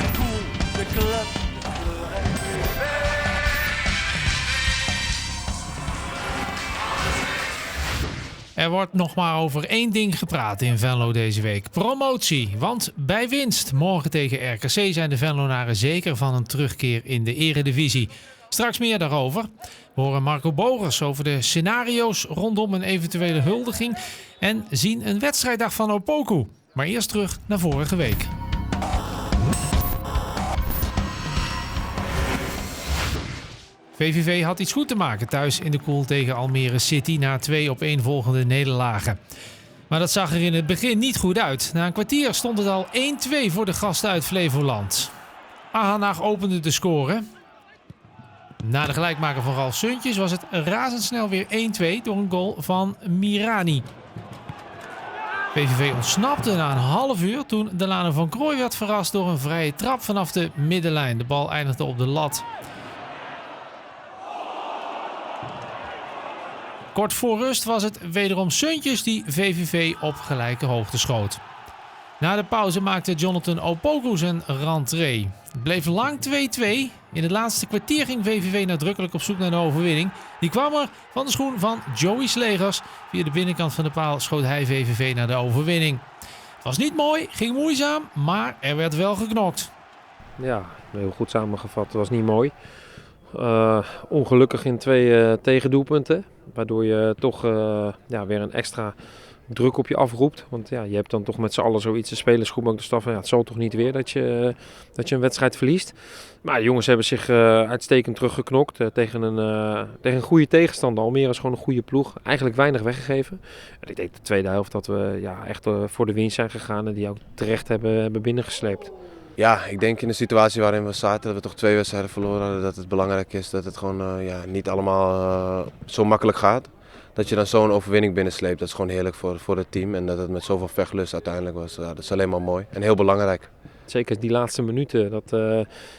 de cool, de club. Er wordt nog maar over één ding gepraat in Venlo deze week. Promotie. Want bij winst morgen tegen RKC zijn de Venlonaren zeker van een terugkeer in de eredivisie. Straks meer daarover. We horen Marco Bogers over de scenario's rondom een eventuele huldiging. En zien een wedstrijddag van Opoku. Maar eerst terug naar vorige week. VVV had iets goed te maken thuis in de Koel tegen Almere City na 2 opeenvolgende nederlagen. Maar dat zag er in het begin niet goed uit. Na een kwartier stond het al 1-2 voor de gasten uit Flevoland. Ahanag opende de score. Na de gelijkmaker van Ralf Suntjes was het razendsnel weer 1-2 door een goal van Mirani. VVV ontsnapte na een half uur toen Delano van Krooi werd verrast door een vrije trap vanaf de middenlijn. De bal eindigde op de lat. Kort voor rust was het wederom Suntjes die VVV op gelijke hoogte schoot. Na de pauze maakte Jonathan Opoku zijn rentree. Het bleef lang 2-2. In het laatste kwartier ging VVV nadrukkelijk op zoek naar de overwinning. Die kwam er van de schoen van Joey Slegers. Via de binnenkant van de paal schoot hij VVV naar de overwinning. Het was niet mooi, ging moeizaam, maar er werd wel geknokt. Ja, heel goed samengevat. Het was niet mooi. Ongelukkig in 2 tegendoelpunten. Waardoor je toch weer een extra druk op je afroept. Want ja, je hebt dan toch met z'n allen zoiets. De spelersgroep ook de staf van ja, het zal toch niet weer dat je een wedstrijd verliest. Maar de jongens hebben zich uitstekend teruggeknokt tegen een goede tegenstander. Almere is gewoon een goede ploeg. Eigenlijk weinig weggegeven. En ik denk de tweede helft dat we echt voor de winst zijn gegaan. En die ook terecht hebben binnengesleept. Ja, ik denk in de situatie waarin we zaten, dat we toch 2 wedstrijden verloren hadden, dat het belangrijk is dat het gewoon niet allemaal zo makkelijk gaat. Dat je dan zo'n overwinning binnensleept, dat is gewoon heerlijk voor het team. En dat het met zoveel vechtlust uiteindelijk was, dat is alleen maar mooi en heel belangrijk. Zeker die laatste minuten,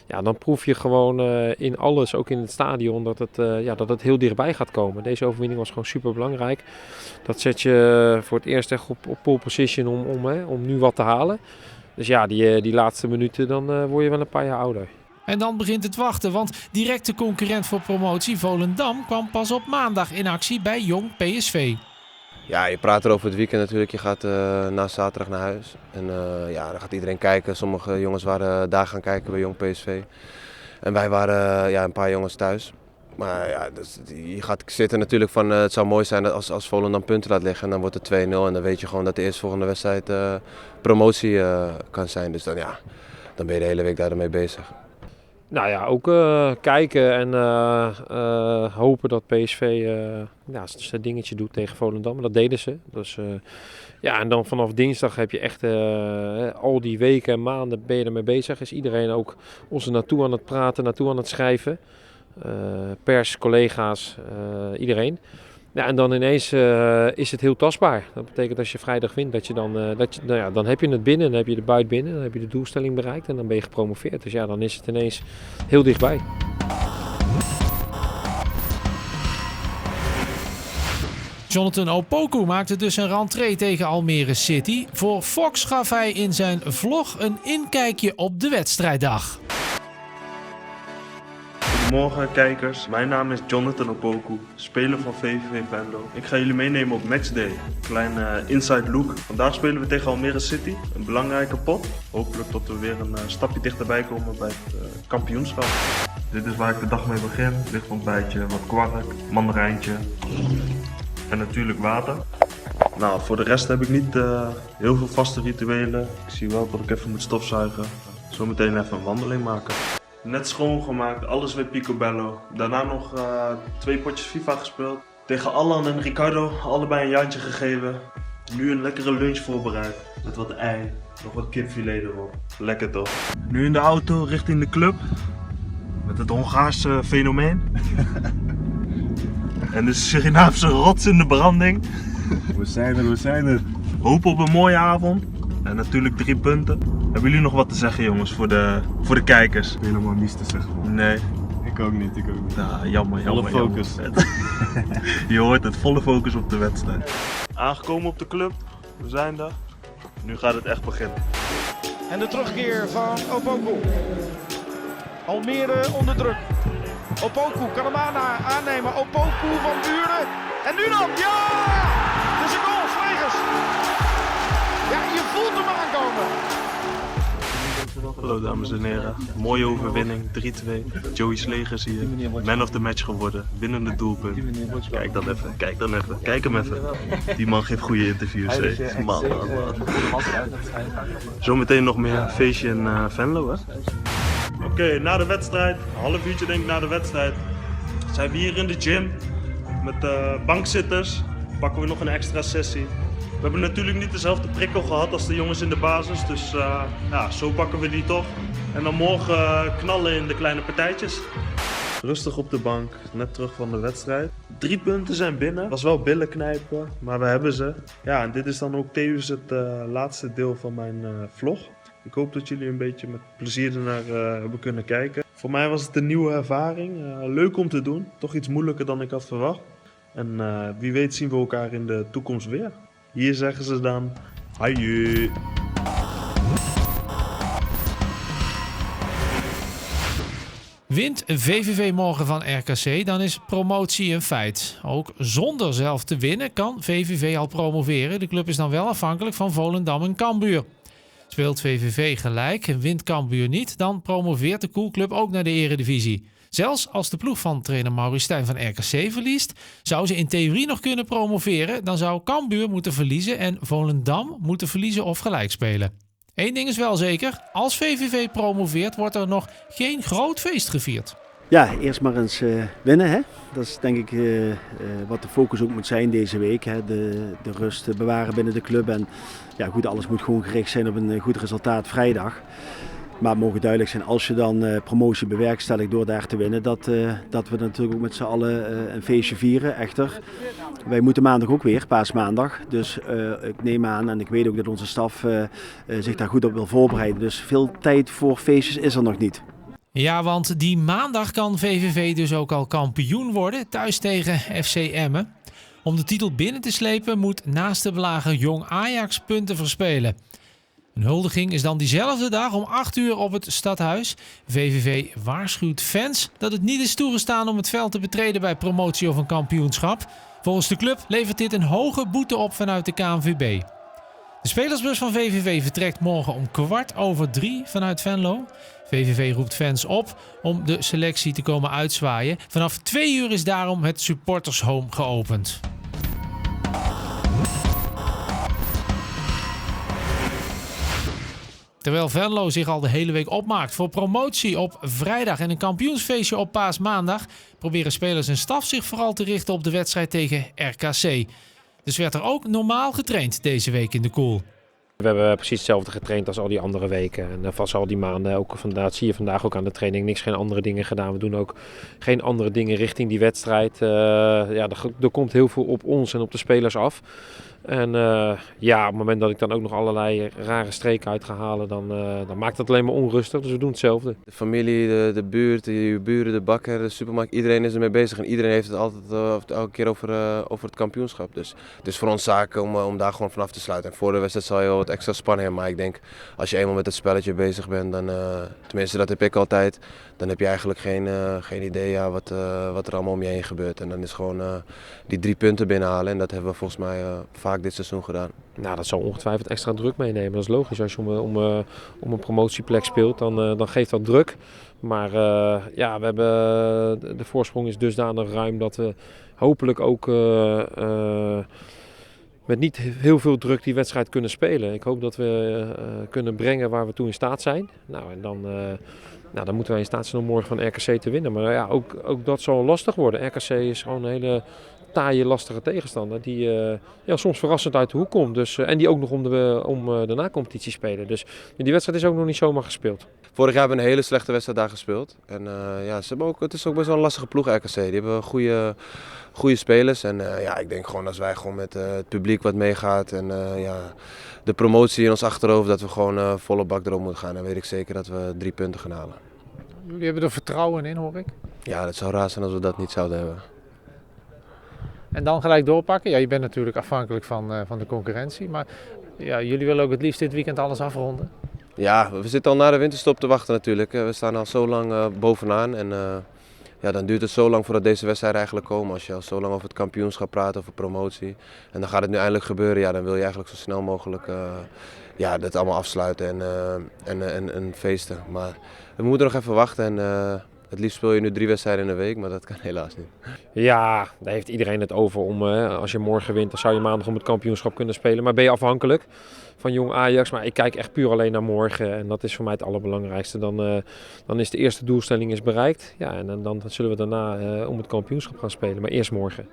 dan proef je gewoon in alles, ook in het stadion, dat het heel dichtbij gaat komen. Deze overwinning was gewoon super belangrijk. Dat zet je voor het eerst echt op pole position om nu wat te halen. Dus ja, die laatste minuten, dan word je wel een paar jaar ouder. En dan begint het wachten, want directe concurrent voor promotie Volendam kwam pas op maandag in actie bij Jong PSV. Ja, je praat er over het weekend natuurlijk. Je gaat na zaterdag naar huis. En dan gaat iedereen kijken. Sommige jongens waren daar gaan kijken bij Jong PSV. En wij waren een paar jongens thuis. Maar ja, dus, je gaat zitten natuurlijk van het zou mooi zijn als Volendam punten laat liggen. En dan wordt het 2-0 en dan weet je gewoon dat de eerstvolgende wedstrijd promotie kan zijn. Dus dan ben je de hele week daarmee bezig. Nou ja, ook kijken en hopen dat PSV zijn dingetje doet tegen Volendam. Dat deden ze. Dus, en dan vanaf dinsdag heb je echt al die weken en maanden ben je ermee bezig. Is iedereen ook ons er naartoe aan het praten, naartoe aan het schrijven. Pers, collega's, iedereen. Ja, en dan ineens is het heel tastbaar. Dat betekent als je vrijdag wint, dan heb je het binnen, dan heb je de buit binnen, dan heb je de doelstelling bereikt en dan ben je gepromoveerd. Dus ja, dan is het ineens heel dichtbij. Jonathan Opoku maakte dus een rentree tegen Almere City. Voor Fox gaf hij in zijn vlog een inkijkje op de wedstrijddag. Goedemorgen kijkers, mijn naam is Jonathan Opoku, speler van VVV Venlo. Ik ga jullie meenemen op matchday, klein inside look. Vandaag spelen we tegen Almere City, een belangrijke pot. Hopelijk tot we weer een stapje dichterbij komen bij het kampioenschap. Dit is waar ik de dag mee begin, licht ontbijtje, wat kwark, mandarijntje en natuurlijk water. Nou, voor de rest heb ik niet heel veel vaste rituelen. Ik zie wel dat ik even moet stofzuigen, zometeen even een wandeling maken. Net schoongemaakt, alles weer picobello. Daarna nog 2 potjes FIFA gespeeld. Tegen Allan en Ricardo allebei een jaartje gegeven. Nu een lekkere lunch voorbereid. Met wat ei, nog wat kipfilet erop. Lekker toch? Nu in de auto richting de club. Met het Hongaarse fenomeen. En de Surinaamse rots in de branding. We zijn er. Hoop op een mooie avond. En natuurlijk 3 punten. Hebben jullie nog wat te zeggen jongens voor de kijkers? Helemaal niets te zeggen. Nee. Ik ook niet. Nou, jammer. Volle focus. Je hoort het, volle focus op de wedstrijd. Aangekomen op de club. We zijn er. Nu gaat het echt beginnen. En de terugkeer van Opoku. Almere onder druk. Opoku kan hem aannemen. Opoku van Buren. En nu dan, ja! Het is een goal, Slegers. Ja, je voelt hem aankomen. Hallo dames en heren, mooie overwinning, 3-2. Joey Slegers hier, man of the match geworden, winnende doelpunt. Kijk dan even, kijk hem even. Die man geeft goede interviews, hè. Man. Zometeen nog meer een feestje in Venlo, hè. Oké, na de wedstrijd, een half uurtje denk ik na de wedstrijd, zijn we hier in de gym met bankzitters. Pakken we nog een extra sessie. We hebben natuurlijk niet dezelfde prikkel gehad als de jongens in de basis, dus ja, zo pakken we die toch. En dan morgen knallen in de kleine partijtjes. Rustig op de bank, net terug van de wedstrijd. 3 punten zijn binnen. Was wel billen knijpen, maar we hebben ze. Ja, en dit is dan ook tevens het laatste deel van mijn vlog. Ik hoop dat jullie een beetje met plezier ernaar hebben kunnen kijken. Voor mij was het een nieuwe ervaring. Leuk om te doen, toch iets moeilijker dan ik had verwacht. En wie weet zien we elkaar in de toekomst weer. Hier zeggen ze dan, hoi. Wint VVV morgen van RKC, dan is promotie een feit. Ook zonder zelf te winnen kan VVV al promoveren. De club is dan wel afhankelijk van Volendam en Cambuur. Speelt VVV gelijk en wint Cambuur niet, dan promoveert de Koelclub ook naar de Eredivisie. Zelfs als de ploeg van trainer Maurice Stijn van RKC verliest, zou ze in theorie nog kunnen promoveren. Dan zou Cambuur moeten verliezen en Volendam moeten verliezen of gelijk spelen. Eén ding is wel zeker, als VVV promoveert wordt er nog geen groot feest gevierd. Ja, eerst maar eens winnen. Hè? Dat is denk ik wat de focus ook moet zijn deze week. Hè? De rust bewaren binnen de club. En ja, goed, alles moet gewoon gericht zijn op een goed resultaat vrijdag. Maar het mogen duidelijk zijn, als je dan promotie bewerkstelligt door daar te winnen, dat we natuurlijk ook met z'n allen een feestje vieren. Echter, wij moeten maandag ook weer, paasmaandag. Dus ik neem aan en ik weet ook dat onze staf zich daar goed op wil voorbereiden. Dus veel tijd voor feestjes is er nog niet. Ja, want die maandag kan VVV dus ook al kampioen worden, thuis tegen FC Emmen. Om de titel binnen te slepen moet naast de belager Jong Ajax punten verspelen. Een huldiging is dan diezelfde dag om 8 uur op het stadhuis. VVV waarschuwt fans dat het niet is toegestaan om het veld te betreden bij promotie of een kampioenschap. Volgens de club levert dit een hoge boete op vanuit de KNVB. De spelersbus van VVV vertrekt morgen om 2:15 vanuit Venlo. VVV roept fans op om de selectie te komen uitzwaaien. Vanaf 2 uur is daarom het supportershome geopend. Terwijl Venlo zich al de hele week opmaakt voor promotie op vrijdag en een kampioensfeestje op paasmaandag, proberen spelers en staf zich vooral te richten op de wedstrijd tegen RKC. Dus werd er ook normaal getraind deze week in de Koel. We hebben precies hetzelfde getraind als al die andere weken. En vast al die maanden, ook vandaag, zie je vandaag ook aan de training, geen andere dingen gedaan. We doen ook geen andere dingen richting die wedstrijd. Er komt heel veel op ons en op de spelers af. En op het moment dat ik dan ook nog allerlei rare streken uit ga halen, dan maakt dat alleen maar onrustig. Dus we doen hetzelfde. De familie, de buurt, de buren, de bakker, de supermarkt, iedereen is ermee bezig. En iedereen heeft het altijd elke keer over het kampioenschap. Dus het is voor ons zaak om daar gewoon vanaf te sluiten. En voor de wedstrijd zal je wel wat extra spanning hebben. Maar ik denk, als je eenmaal met het spelletje bezig bent, dan, tenminste dat heb ik altijd, dan heb je eigenlijk geen idee wat er allemaal om je heen gebeurt. En dan is gewoon die 3 punten binnenhalen. En dat hebben we volgens mij vaak dit seizoen gedaan. Nou, dat zal ongetwijfeld extra druk meenemen. Dat is logisch. Als je om een promotieplek speelt, dan geeft dat druk. Maar we hebben, de voorsprong is dusdanig ruim dat we hopelijk ook met niet heel veel druk die wedstrijd kunnen spelen. Ik hoop dat we kunnen brengen waar we toe in staat zijn. Nou, en dan moeten wij in staat zijn om morgen van RKC te winnen. Maar ja, ook dat zal lastig worden. RKC is gewoon een hele taaie, lastige tegenstander die soms verrassend uit de hoek komt. Dus, en die ook nog om de na-competitie spelen. Dus die wedstrijd is ook nog niet zomaar gespeeld. Vorig jaar hebben we een hele slechte wedstrijd daar gespeeld. En het is ook best wel een lastige ploeg RKC. Die hebben goede spelers. En ik denk gewoon als wij gewoon met het publiek wat meegaat en de promotie in ons achterhoofd, dat we gewoon volle bak erop moeten gaan. Dan weet ik zeker dat we 3 punten gaan halen. Jullie hebben er vertrouwen in, hoor ik. Ja, het zou raar zijn als we dat niet zouden hebben. En dan gelijk doorpakken. Ja, je bent natuurlijk afhankelijk van de concurrentie. Maar ja, jullie willen ook het liefst dit weekend alles afronden. Ja, we zitten al na de winterstop te wachten natuurlijk. We staan al zo lang bovenaan en ja, dan duurt het zo lang voordat deze wedstrijden eigenlijk komen. Als je al zo lang over het kampioenschap praat, over promotie. En dan gaat het nu eindelijk gebeuren. Ja, dan wil je eigenlijk zo snel mogelijk ja, dit allemaal afsluiten en feesten. Maar we moeten nog even wachten en het liefst speel je nu 3 wedstrijden in de week, maar dat kan helaas niet. Ja, daar heeft iedereen het over. Als je morgen wint, dan zou je maandag om het kampioenschap kunnen spelen. Maar ben je afhankelijk van Jong Ajax? Maar ik kijk echt puur alleen naar morgen. En dat is voor mij het allerbelangrijkste. Dan is de eerste doelstelling is bereikt. Ja, en dan zullen we daarna om het kampioenschap gaan spelen. Maar eerst morgen.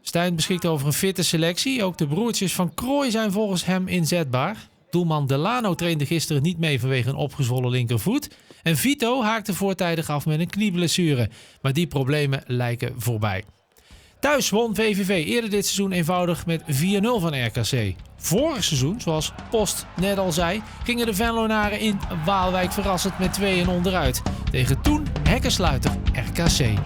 Stijn beschikt over een fitte selectie. Ook de broertjes van Krooi zijn volgens hem inzetbaar. Doelman Delano trainde gisteren niet mee vanwege een opgezwollen linkervoet. En Vito haakte voortijdig af met een knieblessure. Maar die problemen lijken voorbij. Thuis won VVV eerder dit seizoen eenvoudig met 4-0 van RKC. Vorig seizoen, zoals Post net al zei, gingen de Venlonaren in Waalwijk verrassend met 2-1 onderuit. Tegen toen hekkensluiter RKC.